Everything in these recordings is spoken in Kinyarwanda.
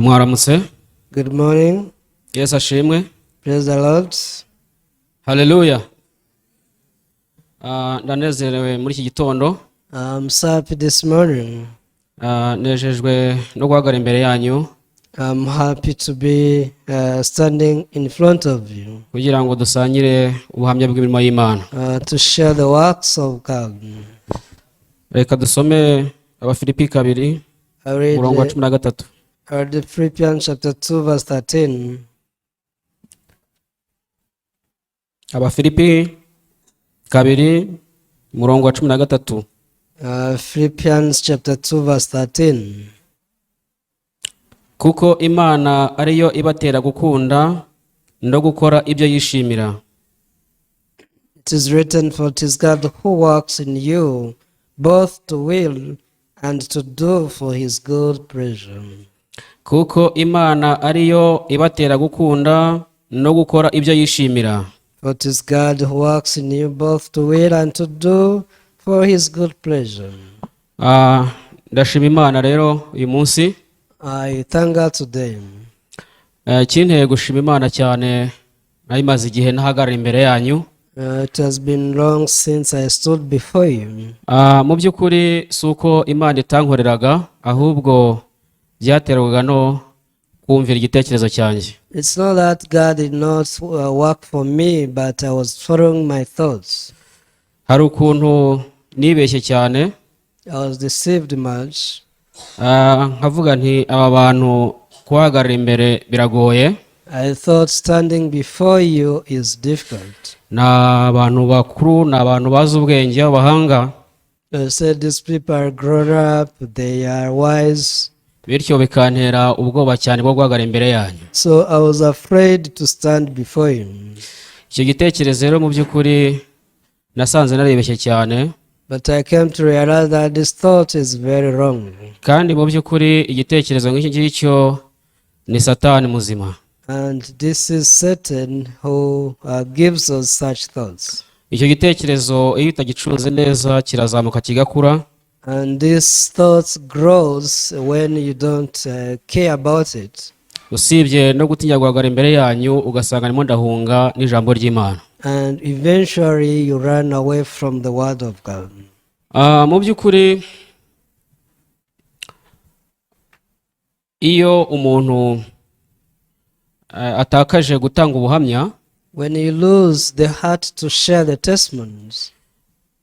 Mwaramutse. Good morning. Yes, ashimwe. Praise the Lord. Hallelujah. Ndanezerewe muri iki gitondo. I'm so happy this morning. Nejejwe no guhagarara imbere yanyu. I'm happy to be standing in front of you. Kugira ngo dusangire ubuhamya bw'imirimo y'Imana. To share the works of God. Reka dusome Abafilipi 2 murongo wa 13. I read Philippians chapter 2 verse 13. Abafilipi 2 murongo wa 13. Philippians chapter 2 verse 13. Kuko Imana ariyo ibatera gukunda no gukora ibyo yishimira. It is written, for it is God who works in you both to will and to do for his good pleasure. Kuko Imana ariyo ibatera gukunda no gukora ibyo yishimira. For it is God who works in you both to will and to do for his good pleasure. Ndashima Imana rero uyu munsi. I thank God today. Kinteye gushima Imana cyane nayimaze igihe nahagarara imbere yanyu. It has been long since I stood before you. Mu by'ukuri suko Imana itankoreraga ahubwo byaterwaga no kumvira igitekerezo cyanjye. It's not that God did not work for me, but I was following my thoughts. Hari ukuntu nibeshye cyane. I was deceived much. Nkavuga nti aba bantu kuhagarara imbere biragoye. I thought standing before you is difficult. Na abantu bakuru, na abantu bazi ubwenge, abahanga. I said these people are grown up, they are wise. Bityo bikantera ubwoba cyane bwo guhagarara imbere yanyu. So I was afraid to stand before you. Icyo gitekerezo rero mu by'ukuri nasanze narebeshye cyane. But I came to realize that this thought is very wrong. Kandi mu by'ukuri igitekerezo nk'iki ngicyo ni satani muzima. And this is Satan who gives us such thoughts. Icyo gitekerezo iyo utagicunze neza kirazamuka kigakura. And this thought grows when you don't care about it. Usibye no gutinya guhagarara imbere yanyu ugasanga nimo ndahunga n'ijambo ry'Imana. And eventually you run away from the word of God. Mu by'ukuri iyo umuntu atakaje gutanga ubuhamya, when you lose the heart to share the testimonies,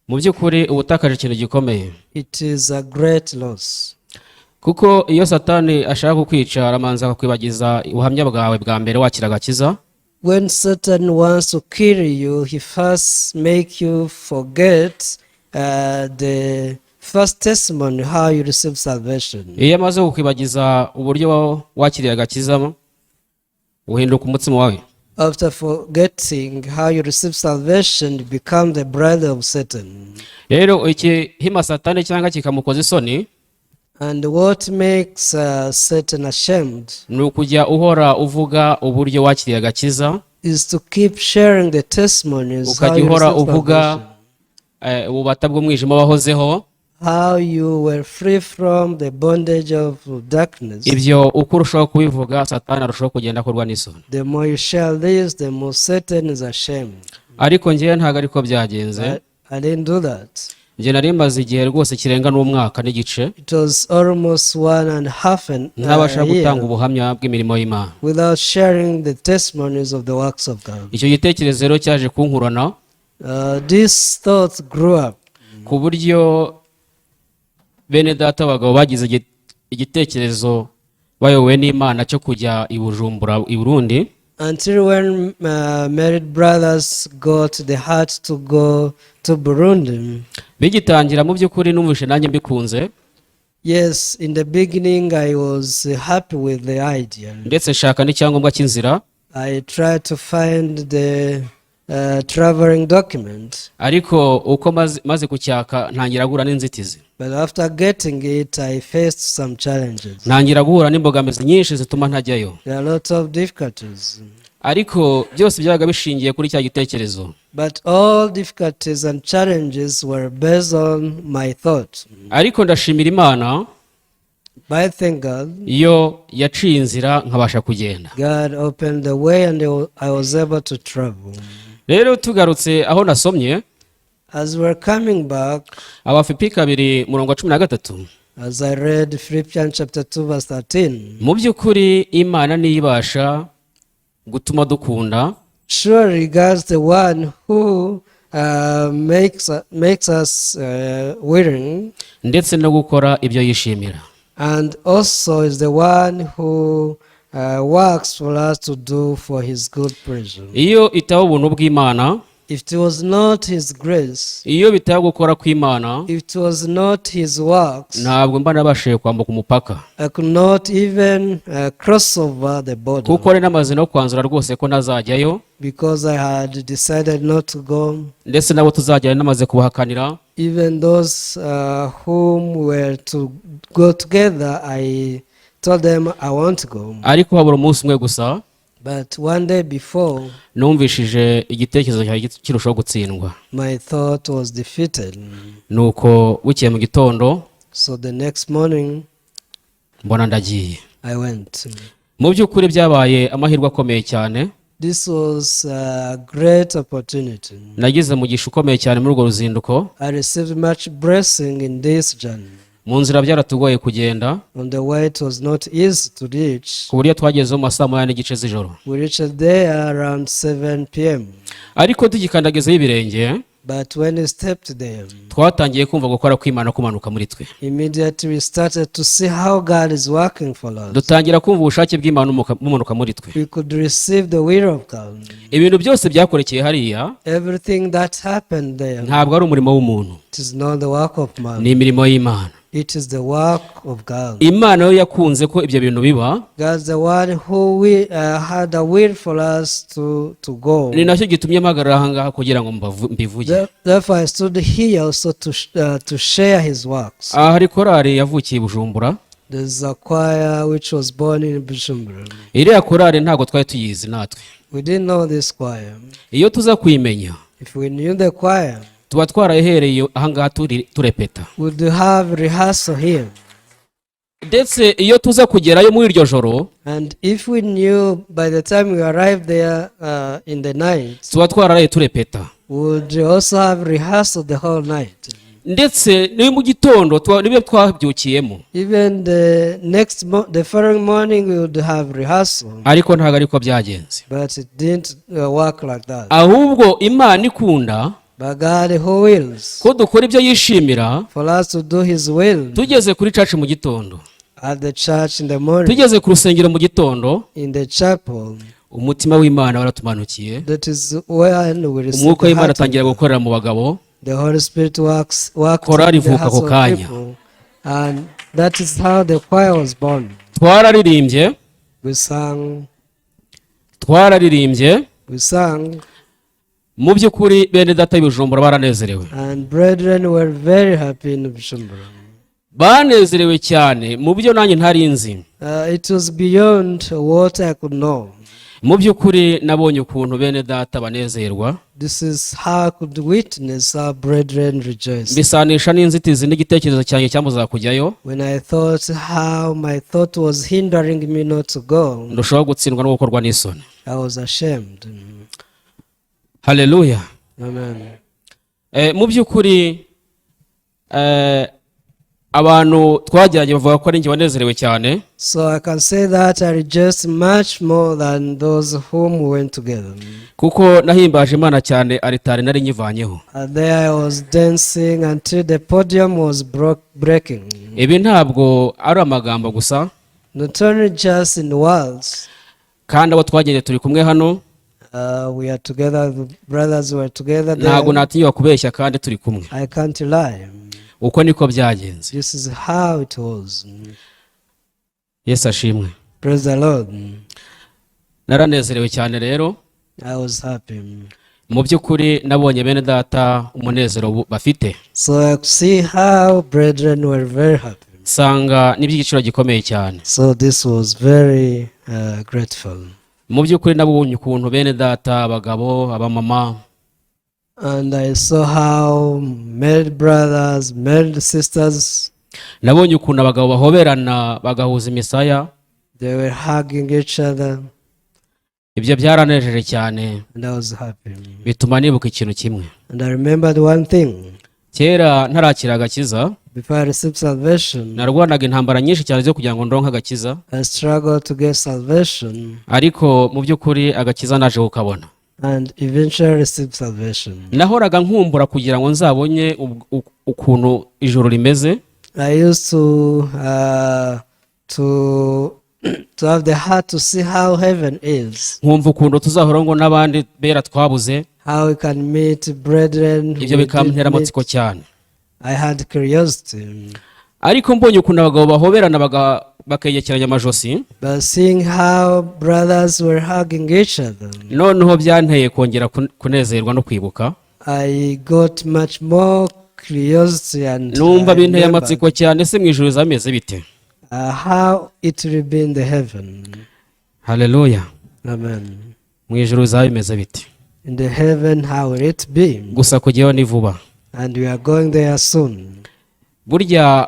mu by'ukuri ubutakaje ikintu gikomeye. it is a great loss. Kuko iyo satani ashaka kukwica aramanza akakwibagiza ubuhamya bwawe bwa mbere wakira agakiza. When Satan wants to kill you, he first make you forget the first testimony, how you received salvation. Iyo amaze kukwibagiza uburyo wakiriye agakiza uhinduka umutima wawe. After forgetting how you received salvation, you become the brother of Satan. Rero iki hima satani cyangwa kikamukoza isoni. And what makes Satan ashamed ni ukujya uhora uvuga uburyo wakiriye agakiza. is to keep sharing the testimonies, how ukajya you uhora received uvuga salvation, ububata bw'umwijima wahozeho. how you were free from the bondage of darkness. Ibyo uko urushaho kubivuga satani arushaho kugenda akorwa n'isoni. The more you share this, the more Satan is ashamed. Ariko njyewe ntabwo ariko byagenze. I didn't do that. Njye nari maze igihe rwose kirenga n'umwaka n'igice It was almost 1.5 ntabasha gutanga year ubuhamya bw'imirimo y'Imana. without sharing the testimonies of the works of God. Icyo gitekerezo rero cyaje kunkurana. This thought grew up. Ku buryo bene data abagabo bagize igitekerezo bayobowe n'Imana cyo kujya i Bujumbura i Burundi. Until when married brothers got the heart to go to Burundi. Bigitangira mu by'ukuri numvishe nanjye mbikunze. Yes, in the beginning I was happy with the idea. Ndetse nshaka n'icyangombwa cy'inzira. I tried to find the traveling document. Ariko uko maze kucyaka ntangira guhura n'inzitizi. But after getting it, I faced some challenges. Ntangira guhura n'imbogamizi nyinshi zituma ntajyayo. There are a lot of difficulties. Ariko byose byabaga bishingiye kuri cya gitekerezo. But all difficulties and challenges were based on my thought. Ariko ndashimira Imana But I thank God. iyo yaciye inzira nkabasha kugenda. God opened the way and I was able to travel. Rero tugarutse aho nasomye As we're coming back, Abafilipi 2:13, as I read Philippians chapter 2 verse 13, mu by'ukuri Imana niyo ibasha gutuma dukunda, surely God's the one who makes us willing, ndetse no gukora ibyo yishimira. and also is the one who works for us to do for his good pleasure. Iyo itaba ubuntu bw'Imana, If it was not his grace, iyo bitaba gukora kw'Imana, if it was not his works, ntabwo mba nabashije kwambuka umupaka, I could not even cross over the border, kuko ari namaze no kwanzura rwose ko nazajyayo, because I had decided not to go. ndetse nabo tuzajyayo namaze kubahakanira. Even those whom were to go together, I told them I want to go. Ariko habura umunsi umwe gusa But one day before, numvishije igitekerezo cyanjye kirushaho gutsindwa. my thought was defeated. Nuko bukeye mu gitondo So the next morning, mbona ndagiye. I went. Mu by'ukuri byabaye amahirwe akomeye cyane. This was a great opportunity. Nagize umugisha ukomeye cyane muri urwo ruzinduko. I received much blessing in this journey. Mu nzira byaratugoye kugenda, On the way, it was not easy to reach. ku buryo twagezeho mu masaa 8:30 z'ijoro. We reached there around 7 p.m. Ariko tugikandagezeho ibirenge, But when we stepped there, twatangiye kumva gukora kw'Imana kumanuka muri twe. immediately we started to see how God is working for us. Dutangira kumva ubushake bw'Imana bumanuka muri twe. We could receive the will of God. Ibintu byose byakorekeye hariya Everything that happened there, ntabwo ari umurimo w'umuntu, it is not the work of man. ni imirimo y'Imana. It is the work of God. Imana yo yakunze ko ibyo bintu biba, God's the one who had a will for us to go. ni nacyo gitumye mpagarara aha ngaha kugira ngo mbivuge. Therefore, I stood here also to share his works. Aha hari korari yavukiye i Bujumbura. There's a choir which was born in Bujumbura. Iriya korari ntabwo twari tuyizi natwe. We didn't know this choir. Iyo tuza kuyimenya, If we knew the choir, tuba twarayihereye aha ngaha turepeta. we'd have rehearsal here. Ndetse iyo tuza kugerayo muri iryo joro, And if we knew by the time we arrived there in the night, tuba twararaye turepeta. would also have rehearsal the whole night. Ndetse niyo mu gitondo nibyo twabyukiyemo. Even the following morning we would have rehearsal. Ariko ntabwo ariko byagenze. But it didn't work like that. Ahubwo Imana ikunda But God who wills ko dukora ibyo yishimira. for us to do his will. Tugeze kuri church mu gitondo, At the church in the morning, tugeze ku rusengero mu gitondo, in the chapel, umutima w'Imana waratumanukiye. that is when we receive Umwuka the w'Imana heart of atangira God. gukorera mu bagabo. The Holy Spirit works Korari in the ivuka hearts ako of kanya. people. And that is how the choir was born. Twararirimbye, We sang, twararirimbye. Mu by'ukuri bene data y'Ibujumbura baranezerewe. and brethren were very happy in Bujumbura. Banezerewe cyane mu byo nanjye ntari nzi. It was beyond what I could know. Mu by'ukuri nabonye ukuntu bene data banezerwa. This is how I could witness our brethren rejoice. Bisanisha n'inzitizi n'igitekerezo cyanjye cyamuza kujyayo. When I thought how my thought was hindering me not to go, Ndushaho gutsindwa no gukorwa n'isoni. I was ashamed. Haleluya. Amen. Mu by'ukuri abantu twajyanye bavuga ko ari njye wanezerewe cyane. So I can say that I rejoiced much more than those whom we went together. Kuko nahimbaje Imana cyane, aritari nari nyivanyeho. There I was dancing until the podium was breaking. Ibi ntabwo ari amagambo gusa, Not only just in words. kandi abo twagendeye turi kumwe hano. We are together, the brothers were together Ntabwo there. natinywa kubeshya kandi turi kumwe. I can't lie. Uko niko byagenze. This is how it was. Yesu ashimwe. Praise the Lord. Naranezerewe cyane rero. I was happy. Mu by'ukuri nabonye bene data umunezero bafite. So I could see how brethren were very happy. Sanga n'iby'igiciro gikomeye cyane. So this was very grateful. Mu by'ukuri nabonye ukuntu bene data, abagabo, abamama, And I saw how married brothers, married sisters, nabonye ukuntu abagabo bahoberana bagahuza imisaya. They were hugging each other, Ibyo byaranejeje cyane, and I was happy. bituma nibuka ikintu kimwe. And I remembered one thing. Kera ntarakira agakiza, Before I received salvation, narwanaga intambara nyinshi cyane zo kugira ngo ndonke agakiza, I struggled to get salvation, ariko mu by'ukuri agakiza naje kukabona. and eventually received salvation. Nahoraga nkumbura kugira ngo nzabonye ukuntu ijuru rimeze. I used to have the heart to see how heaven is, Nkumva ukuntu tuzahora ngo n'abandi bera twabuze. how we can meet brethren. Ibyo we did bikantera meet. amatsiko cyane. I had curiosity, Ariko mbonye ukuntu abagabo bahoberana bakegekeranya amajosi, but seeing how brothers were hugging each other, noneho byanteye kongera kunezerwa no kwibuka. I got much more curiosity, and Numva I binteye remembered, amatsiko cyane, se mu ijuru zameze bite? how it will be in the heaven. Haleluya. Amen. Mu ijuru zabimeze bite? In the heaven, how will it be? Gusa kujyaho ni vuba. And we are going there soon. Burya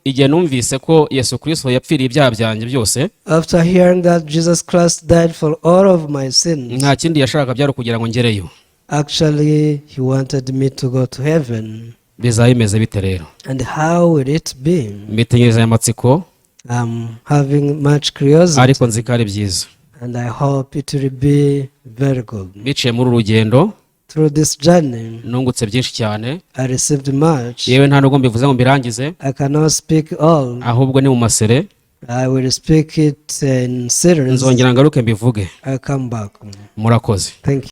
igihe numvise ko Yesu Kristo yapfiriye ibyaha byanjye byose, After hearing that Jesus Christ died for all of my sins, nta kindi yashakaga byari kugira ngo ngereyo. actually he wanted me to go to heaven. Bizaba bimeze bite rero? And how will it be? Mbitegereza amatsiko, I'm having much curiosity, ariko nzi ko ari byiza. and I hope it will be very good. Biciye muri uru rugendo Through this journey, nungutse byinshi cyane, I received much. yewe nta nubwo mbivuze ngo mbirangize, I cannot speak all. ahubwo ni mu masere. I will speak it in series. Nzongera ngaruke mbivuge. I'll come back. Murakoze. Thank you.